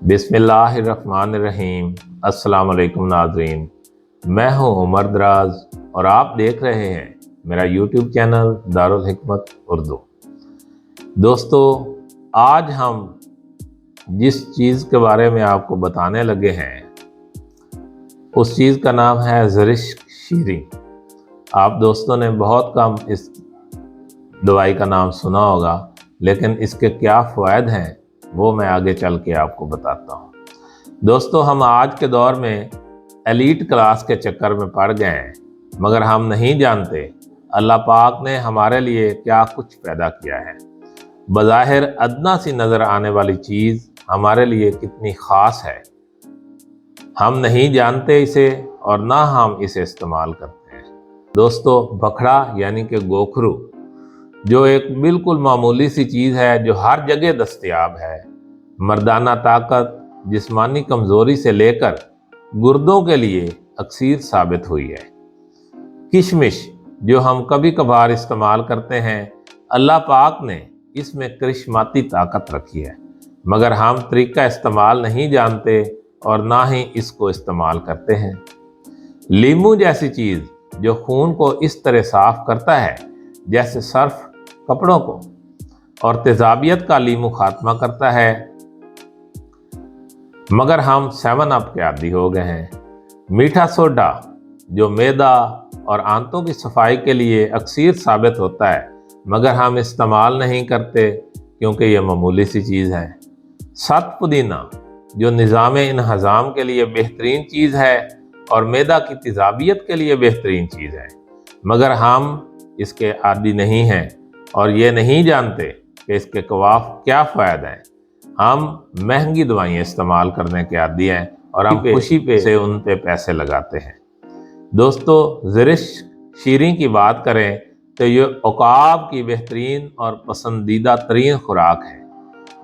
बिस्मिल्लाहिर्रहमानिर्रहीम। अस्सलाम वालेकुम नाज़रीन, मैं हूं उमर दराज और आप देख रहे हैं मेरा यूट्यूब चैनल दारुल हिकमत उर्दू। दोस्तों, आज हम जिस चीज़ के बारे में आपको बताने लगे हैं उस चीज़ का नाम है ज़रिश्क शीरी। आप दोस्तों ने बहुत कम इस दवाई का नाम सुना होगा, लेकिन इसके क्या फ़वाइद हैं वो मैं आगे चल के आपको बताता हूँ। दोस्तों, हम आज के दौर में एलीट क्लास के चक्कर में पड़ गए हैं, मगर हम नहीं जानते अल्लाह पाक ने हमारे लिए क्या कुछ पैदा किया है। बज़ाहिर अदना सी नज़र आने वाली चीज़ हमारे लिए कितनी ख़ास है, हम नहीं जानते इसे और ना हम इसे इस्तेमाल करते हैं। दोस्तों, बखड़ा यानी कि गोखरू, जो एक बिल्कुल मामूली सी चीज़ है जो हर जगह दस्तयाब है, मर्दाना ताकत, जिस्मानी कमज़ोरी से लेकर गुर्दों के लिए अक्सीर साबित हुई है। किशमिश, जो हम कभी कभार इस्तेमाल करते हैं, अल्लाह पाक ने इसमें करिश्माती ताकत रखी है, मगर हम तरीका इस्तेमाल नहीं जानते और ना ही इसको इस्तेमाल करते हैं। लीमू जैसी चीज़ जो खून को इस तरह साफ करता है जैसे सर्फ कपड़ों को, और तेजाबियत का लीमू खात्मा करता है, मगर हम 7 अप के आदी हो गए हैं। मीठा सोडा, जो मैदा और आंतों की सफाई के लिए अक्सीर साबित होता है, मगर हम इस्तेमाल नहीं करते क्योंकि यह मामूली सी चीज़ है। सत पुदीना, जो निज़ाम इन्हज़ाम के लिए बेहतरीन चीज़ है और मैदा की तेजाबियत के लिए बेहतरीन चीज़ है, मगर हम इसके आदी नहीं हैं और ये नहीं जानते कि इसके क्या फ़ायदे हैं। हम महंगी दवाइयाँ इस्तेमाल करने के आदी हैं और हम खुशी पे से उन पे पैसे लगाते हैं। दोस्तों, ज़रिश्क शीरी की बात करें तो ये औकाब की बेहतरीन और पसंदीदा तरीन खुराक है।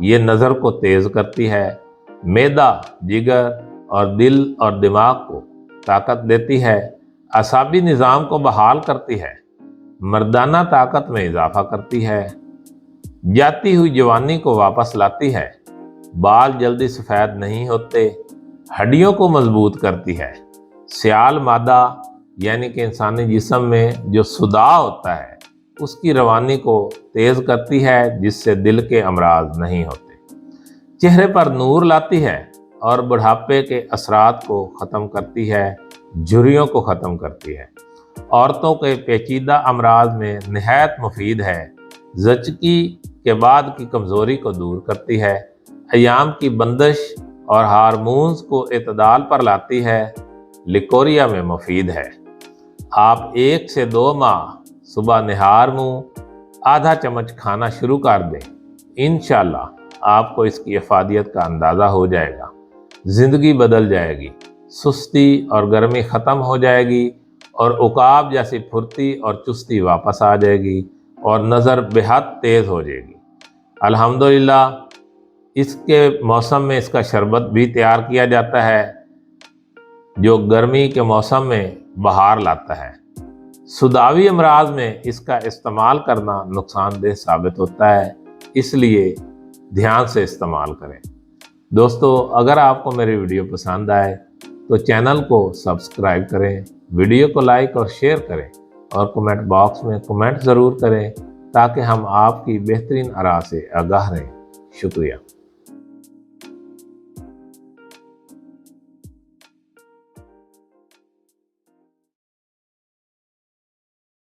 ये नज़र को तेज़ करती है, मैदा, जिगर और दिल और दिमाग को ताकत देती है, असाबी निज़ाम को बहाल करती है, मर्दाना ताकत में इजाफा करती है, जाती हुई जवानी को वापस लाती है, बाल जल्दी सफ़ेद नहीं होते, हड्डियों को मजबूत करती है, सियाल मादा यानी कि इंसानी जिस्म में जो सुदा होता है उसकी रवानी को तेज़ करती है, जिससे दिल के अमराज नहीं होते, चेहरे पर नूर लाती है और बुढ़ापे के असरात को ख़त्म करती है, झुर्रियों को ख़त्म करती है, औरतों के पेचीदा अमराज में नहायत मुफीद है, ज़चकी के बाद की कमज़ोरी को दूर करती है, अयाम की बंदिश और हार्मोन्स को एतदाल पर लाती है, लिकोरिया में मुफीद है। आप 1 से 2 माह सुबह निहार मुँह आधा चम्मच खाना शुरू कर दें, इंशाअल्लाह आपको इसकी अफादियत का अंदाज़ा हो जाएगा। ज़िंदगी बदल जाएगी, सुस्ती और गर्मी ख़त्म हो जाएगी और उकाब जैसी फुर्ती और चुस्ती वापस आ जाएगी और नज़र बेहद तेज़ हो जाएगी। अल्हम्दुलिल्लाह, इसके मौसम में इसका शरबत भी तैयार किया जाता है जो गर्मी के मौसम में बहार लाता है। सुदावी अमराज में इसका इस्तेमाल करना नुकसानदेह साबित होता है, इसलिए ध्यान से इस्तेमाल करें। दोस्तों, अगर आपको मेरी वीडियो पसंद आए तो चैनल को सब्सक्राइब करें, वीडियो को लाइक और शेयर करें और कमेंट बॉक्स में कमेंट ज़रूर करें ताकि हम आपकी बेहतरीन आरा से आगाह रहें। शुक्रिया।